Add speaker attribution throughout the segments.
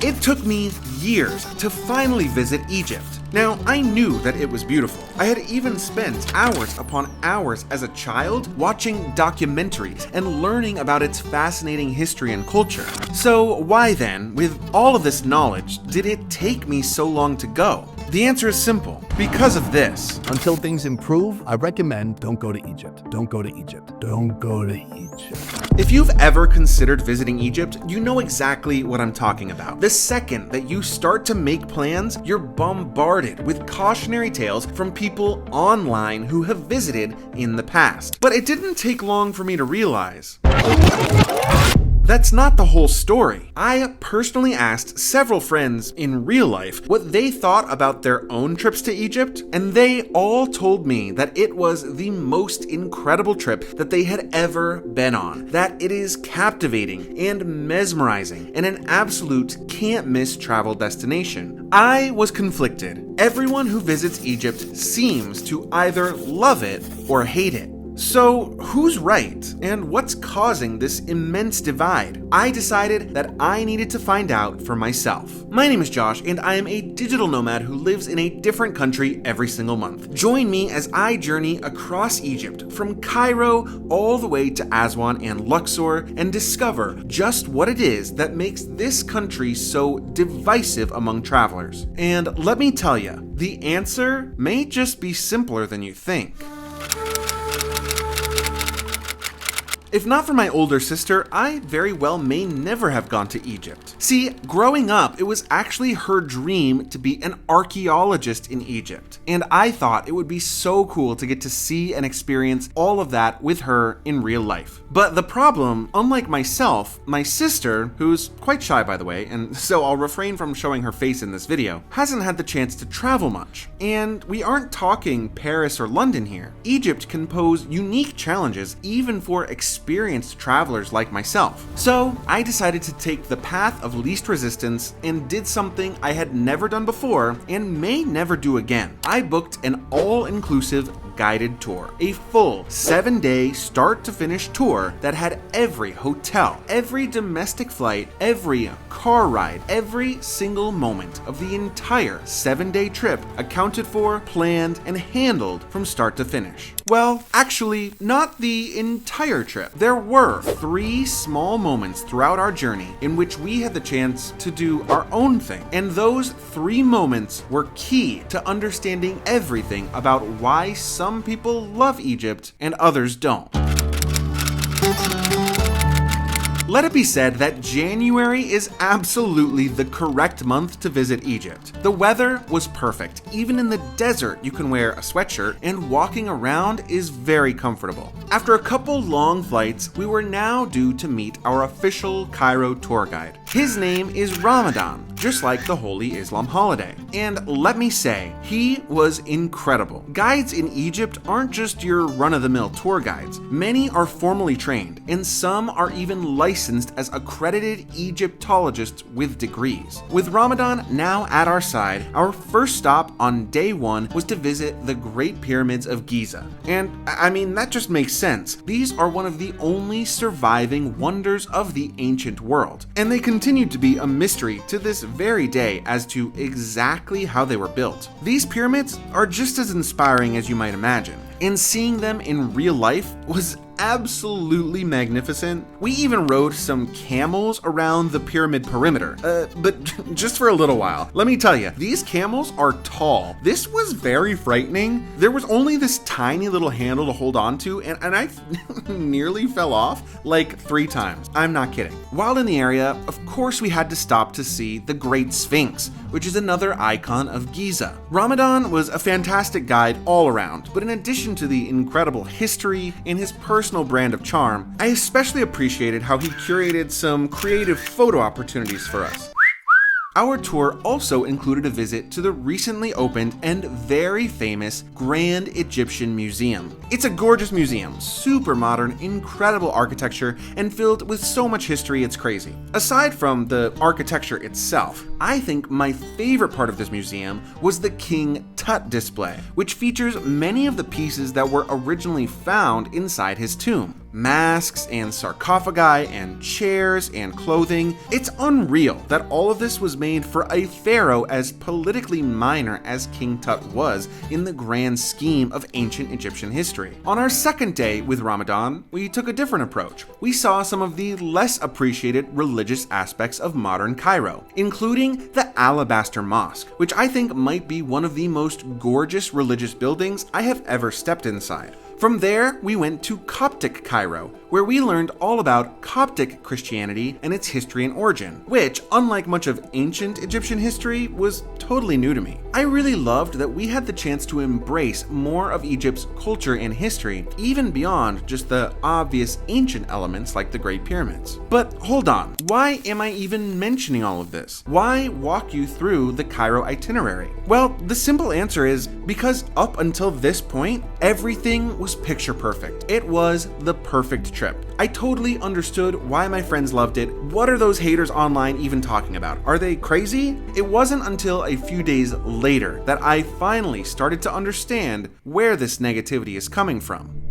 Speaker 1: It took me years to finally visit Egypt. Now, I knew that it was beautiful. I had even spent hours upon hours as a child watching documentaries and learning about its fascinating history and culture. So why then, with all of this knowledge, did it take me so long to go? The answer is simple. Because of this.
Speaker 2: Until things improve, I recommend don't go to Egypt. Don't go to Egypt. Don't go to Egypt.
Speaker 1: If you've ever considered visiting Egypt, you know exactly what I'm talking about. The second that you start to make plans, you're bombarded with cautionary tales from people online who have visited in the past. But it didn't take long for me to realize that's not the whole story. I personally asked several friends in real life what they thought about their own trips to Egypt, and they all told me that it was the most incredible trip that they had ever been on, that it is captivating and mesmerizing and an absolute can't-miss travel destination. I was conflicted. Everyone who visits Egypt seems to either love it or hate it. So, who's right, and what's causing this immense divide? I decided that I needed to find out for myself. My name is Josh, and I am a digital nomad who lives in a different country every single month. Join me as I journey across Egypt, from Cairo all the way to Aswan and Luxor, and discover just what it is that makes this country so divisive among travelers. And let me tell you, the answer may just be simpler than you think. If not for my older sister, I very well may never have gone to Egypt. See, growing up, it was actually her dream to be an archaeologist in Egypt, and I thought it would be so cool to get to see and experience all of that with her in real life. But the problem, unlike myself, my sister, who's quite shy by the way, and so I'll refrain from showing her face in this video, hasn't had the chance to travel much. And we aren't talking Paris or London here. Egypt can pose unique challenges even for experienced travelers like myself. So I decided to take the path of least resistance and did something I had never done before and may never do again. I booked an all-inclusive guided tour, a full 7-day start to finish tour that had every hotel, every domestic flight, every car ride, every single moment of the entire 7-day trip accounted for, planned, and handled from start to finish. Well, actually, not the entire trip. There were 3 small moments throughout our journey in which we had the chance to do our own thing. And those 3 moments were key to understanding everything about why some people love Egypt and others don't. Let it be said that January is absolutely the correct month to visit Egypt. The weather was perfect. Even in the desert, you can wear a sweatshirt, and walking around is very comfortable. After a couple long flights, we were now due to meet our official Cairo tour guide. His name is Ramadan, just like the holy Islam holiday. And let me say, he was incredible. Guides in Egypt aren't just your run-of-the-mill tour guides. Many are formally trained, and some are even licensed as accredited Egyptologists with degrees. With Ramadan now at our side, our first stop on day 1 was to visit the Great Pyramids of Giza. And I mean, that just makes sense. These are one of the only surviving wonders of the ancient world, and they continue to be a mystery to this very day as to exactly how they were built. These pyramids are just as inspiring as you might imagine, and seeing them in real life was absolutely magnificent. We even rode some camels around the pyramid perimeter, but just for a little while. Let me tell you, these camels are tall. This was very frightening. There was only this tiny little handle to hold on to, and I nearly fell off like 3 times. I'm not kidding. While in the area, of course we had to stop to see the Great Sphinx, which is another icon of Giza. Ramadan was a fantastic guide all around, but in addition to the incredible history and his personal brand of charm, I especially appreciated how he curated some creative photo opportunities for us. Our tour also included a visit to the recently opened and very famous Grand Egyptian Museum. It's a gorgeous museum, super modern, incredible architecture, and filled with so much history it's crazy. Aside from the architecture itself, I think my favorite part of this museum was the King Tut display, which features many of the pieces that were originally found inside his tomb. masks and sarcophagi and chairs and clothing. It's unreal that all of this was made for a pharaoh as politically minor as King Tut was in the grand scheme of ancient Egyptian history. On our second day with Ramadan, we took a different approach. We saw some of the less appreciated religious aspects of modern Cairo, including the Alabaster Mosque, which I think might be one of the most gorgeous religious buildings I have ever stepped inside. From there, we went to Coptic Cairo, where we learned all about Coptic Christianity and its history and origin, which, unlike much of ancient Egyptian history, was totally new to me. I really loved that we had the chance to embrace more of Egypt's culture and history, even beyond just the obvious ancient elements like the Great Pyramids. But hold on, why am I even mentioning all of this? Why walk you through the Cairo itinerary? Well, the simple answer is because up until this point, everything was picture perfect. It was the perfect trip. I totally understood why my friends loved it. What are those haters online even talking about? Are they crazy? It wasn't until a few days later that I finally started to understand where this negativity is coming from.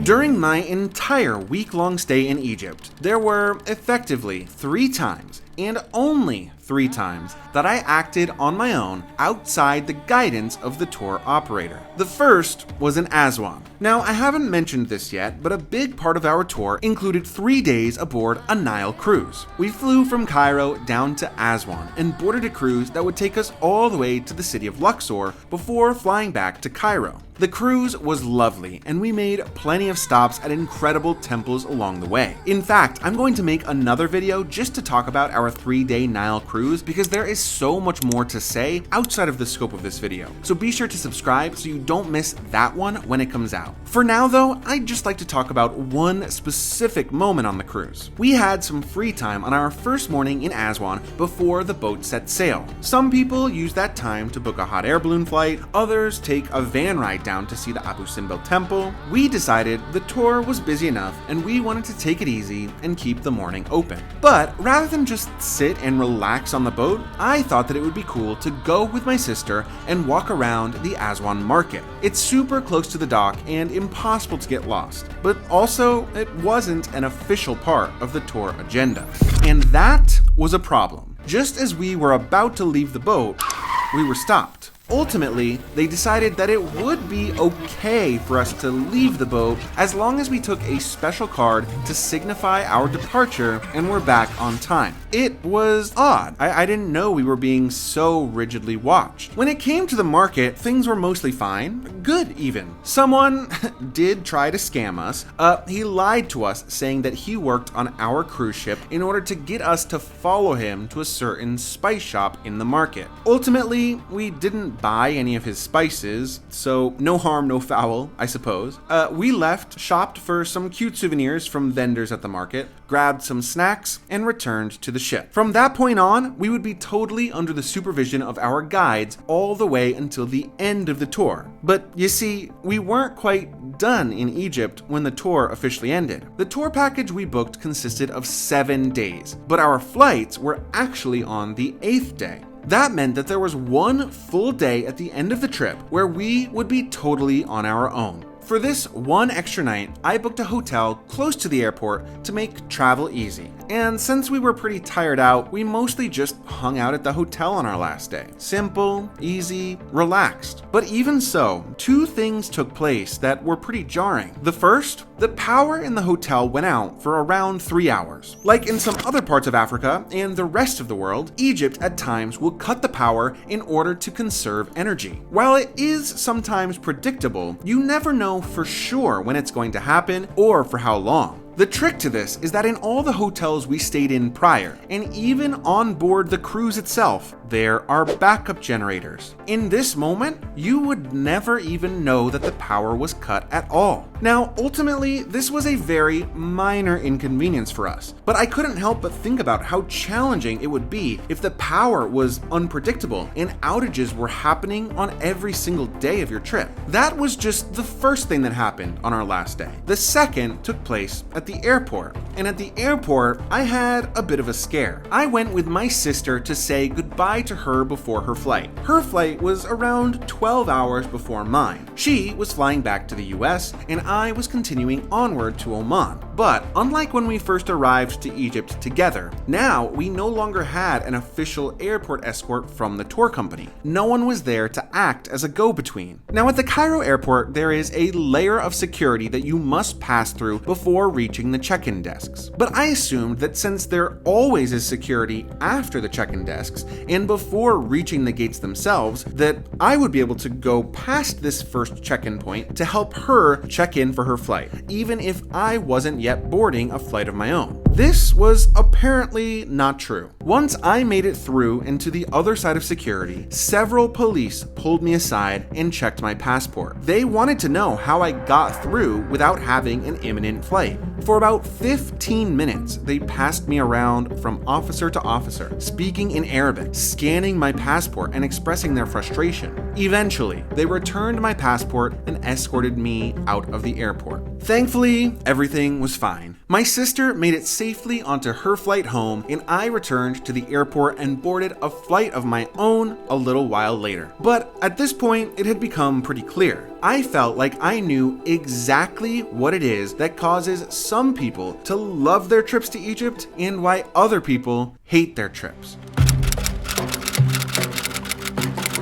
Speaker 1: During my entire week-long stay in Egypt, there were effectively 3 times, and only 3 times, that I acted on my own outside the guidance of the tour operator. The first was in Aswan. Now, I haven't mentioned this yet, but a big part of our tour included 3 days aboard a Nile cruise. We flew from Cairo down to Aswan and boarded a cruise that would take us all the way to the city of Luxor before flying back to Cairo. The cruise was lovely, and we made plenty of stops at incredible temples along the way. In fact, I'm going to make another video just to talk about our 3-day Nile cruise because there is so much more to say outside of the scope of this video. So be sure to subscribe so you don't miss that one when it comes out. For now though, I'd just like to talk about one specific moment on the cruise. We had some free time on our first morning in Aswan before the boat set sail. Some people use that time to book a hot air balloon flight, others take a van ride down to see the Abu Simbel temple. We decided the tour was busy enough and we wanted to take it easy and keep the morning open. But rather than just sit and relax on the boat, I thought that it would be cool to go with my sister and walk around the Aswan market. It's super close to the dock and impossible to get lost, but also it wasn't an official part of the tour agenda. And that was a problem. Just as we were about to leave the boat, we were stopped. Ultimately, they decided that it would be okay for us to leave the boat as long as we took a special card to signify our departure and were back on time. It was odd. I didn't know we were being so rigidly watched. When it came to the market, things were mostly fine, good even. Someone did try to scam us. He lied to us saying that he worked on our cruise ship in order to get us to follow him to a certain spice shop in the market. Ultimately, we didn't buy any of his spices, so no harm, no foul, I suppose. We left, shopped for some cute souvenirs from vendors at the market, grabbed some snacks, and returned to the ship. From that point on, we would be totally under the supervision of our guides all the way until the end of the tour. But you see, we weren't quite done in Egypt when the tour officially ended. The tour package we booked consisted of 7 days, but our flights were actually on the 8th day. That meant that there was one full day at the end of the trip where we would be totally on our own. For this one extra night, I booked a hotel close to the airport to make travel easy. And since we were pretty tired out, we mostly just hung out at the hotel on our last day. Simple, easy, relaxed. But even so, 2 things took place that were pretty jarring. The first, the power in the hotel went out for around 3 hours. Like in some other parts of Africa and the rest of the world, Egypt at times will cut the power in order to conserve energy. While it is sometimes predictable, you never know for sure when it's going to happen or for how long. The trick to this is that in all the hotels we stayed in prior, and even on board the cruise itself, there are backup generators. In this moment, you would never even know that the power was cut at all. Now, ultimately, this was a very minor inconvenience for us, but I couldn't help but think about how challenging it would be if the power was unpredictable and outages were happening on every single day of your trip. That was just the first thing that happened on our last day. The second took place at the airport, and at the airport, I had a bit of a scare. I went with my sister to say goodbye to her before her flight. Her flight was around 12 hours before mine. She was flying back to the US, and I was continuing onward to Oman. But unlike when we first arrived to Egypt together, now we no longer had an official airport escort from the tour company. No one was there to act as a go-between. Now at the Cairo airport, there is a layer of security that you must pass through before reaching the check-in desks. But I assumed that since there always is security after the check-in desks and before reaching the gates themselves, that I would be able to go past this first check-in point to help her check in for her flight, even if I wasn't yet boarding a flight of my own. This was apparently not true. Once I made it through into the other side of security, several police pulled me aside and checked my passport. They wanted to know how I got through without having an imminent flight. For about 15 minutes, they passed me around from officer to officer, speaking in Arabic, scanning my passport and expressing their frustration. Eventually, they returned my passport and escorted me out of the airport. Thankfully, everything was fine. My sister made it safely onto her flight home, and I returned to the airport and boarded a flight of my own a little while later. But at this point, it had become pretty clear. I felt like I knew exactly what it is that causes some people to love their trips to Egypt and why other people hate their trips.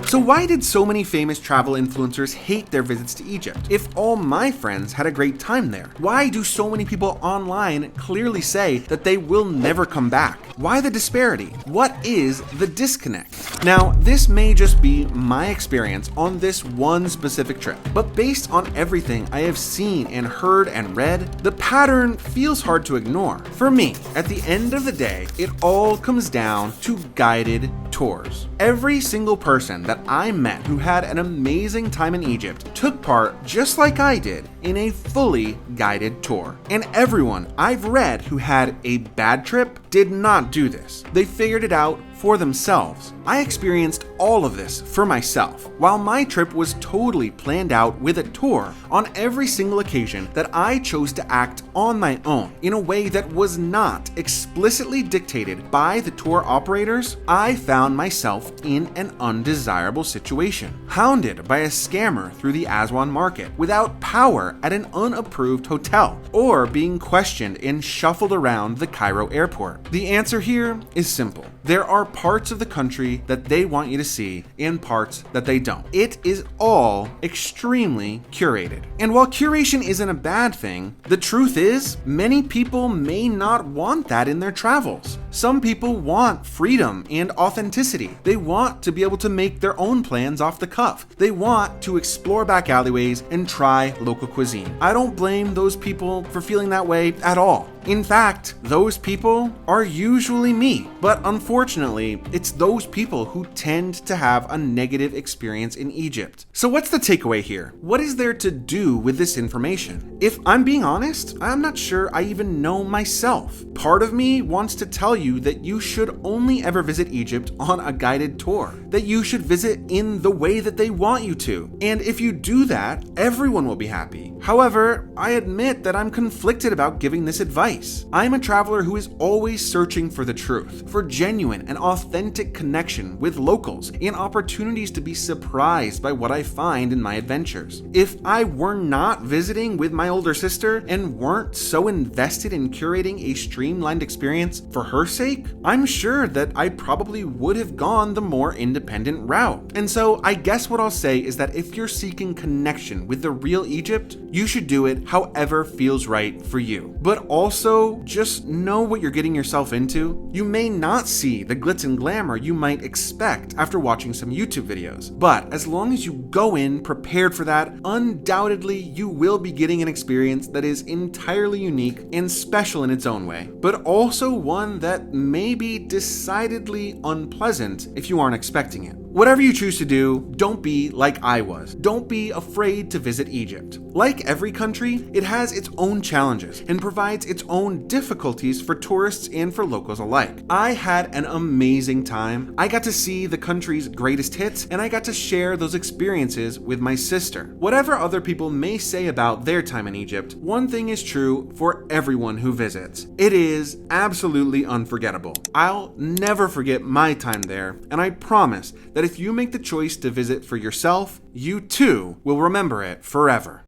Speaker 1: So why did so many famous travel influencers hate their visits to Egypt? If all my friends had a great time there, why do so many people online clearly say that they will never come back? Why the disparity? What is the disconnect? Now, this may just be my experience on this one specific trip, but based on everything I have seen and heard and read, the pattern feels hard to ignore. For me, at the end of the day, it all comes down to guided tours. Every single person that I met who had an amazing time in Egypt took part, just like I did, in a fully guided tour. And everyone I've read who had a bad trip did not do this. They figured it out for themselves. I experienced all of this for myself, while my trip was totally planned out with a tour on every single occasion that I chose to act on my own in a way that was not explicitly dictated by the tour operators. I found myself in an undesirable situation, hounded by a scammer through the Aswan market, without power at an unapproved hotel, or being questioned and shuffled around the Cairo airport. The answer here is simple. There are parts of the country that they want you to see and parts that they don't. It is all extremely curated. And while curation isn't a bad thing, the truth is many people may not want that in their travels. Some people want freedom and authenticity. They want to be able to make their own plans off the cuff. They want to explore back alleyways and try local cuisine. I don't blame those people for feeling that way at all. In fact, those people are usually me, but unfortunately, it's those people who tend to have a negative experience in Egypt. So what's the takeaway here? What is there to do with this information? If I'm being honest, I'm not sure I even know myself. Part of me wants to tell you that you should only ever visit Egypt on a guided tour, that you should visit in the way that they want you to. And if you do that, everyone will be happy. However, I admit that I'm conflicted about giving this advice. I'm a traveler who is always searching for the truth, for genuine and authentic connection with locals, and opportunities to be surprised by what I find in my adventures. If I were not visiting with my older sister and weren't so invested in curating a streamlined experience for her sake, I'm sure that I probably would have gone the more independent route. And so I guess what I'll say is that if you're seeking connection with the real Egypt, you should do it however feels right for you. But also, just know what you're getting yourself into. You may not see the glitz and glamour you might expect after watching some YouTube videos, but as long as you go in prepared for that, undoubtedly you will be getting an experience that is entirely unique and special in its own way, but also one that may be decidedly unpleasant if you aren't expecting it. Whatever you choose to do, don't be like I was. Don't be afraid to visit Egypt. Like every country, it has its own challenges and provides its own difficulties for tourists and for locals alike. I had an amazing time. I got to see the country's greatest hits, and I got to share those experiences with my sister. Whatever other people may say about their time in Egypt, one thing is true for everyone who visits. It is absolutely unforgettable. I'll never forget my time there, and I promise that if you make the choice to visit for yourself, you too will remember it forever.